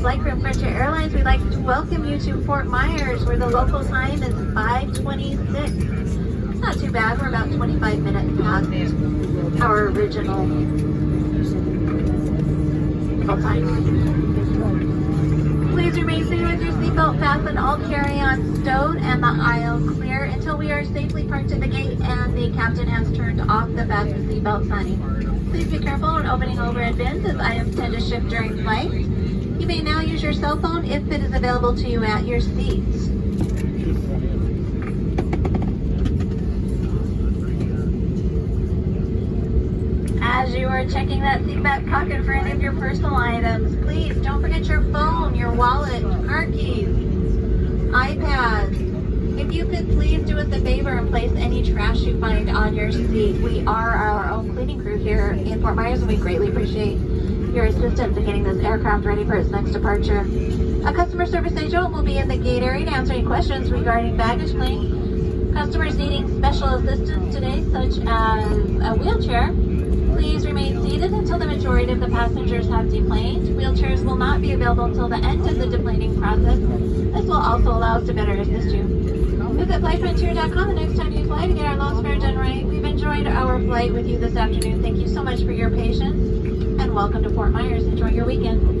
flight crew Frontier Airlines. We'd like to welcome you to Fort Myers, where the local time is 5:26. It's not too bad. We're about 25 minutes past our original time. Please remain seated with your seatbelt fastened, all carry-on stowed, and the aisle clear until we are safely parked at the gate and the captain has turned off the fasten seatbelt sign. Please be careful when opening overhead bins as items tend to shift during flight. You may now use your cell phone if it is available to you at your seats. As you are checking that seat back pocket for any of your personal items, please don't forget your phone, your wallet, car keys, iPad. If you could please do us a favor and place any trash you find on your seat. We are our own cleaning crew here in Fort Myers, and we greatly appreciate your assistance in getting this aircraft ready for its next departure. A customer service agent will be in the gate area to answer any questions regarding baggage claim. Customers needing special assistance today, such as a wheelchair, please remain seated until the majority of the passengers have deplaned. Wheelchairs will not be available until the end of the deplaning process. This will also allow us to better assist you. Visit flightfrontier.com the next time you fly to get our lost fare done right. We've enjoyed our flight with you this afternoon. Thank you so much for your patience, and welcome to Fort Myers. Enjoy your weekend.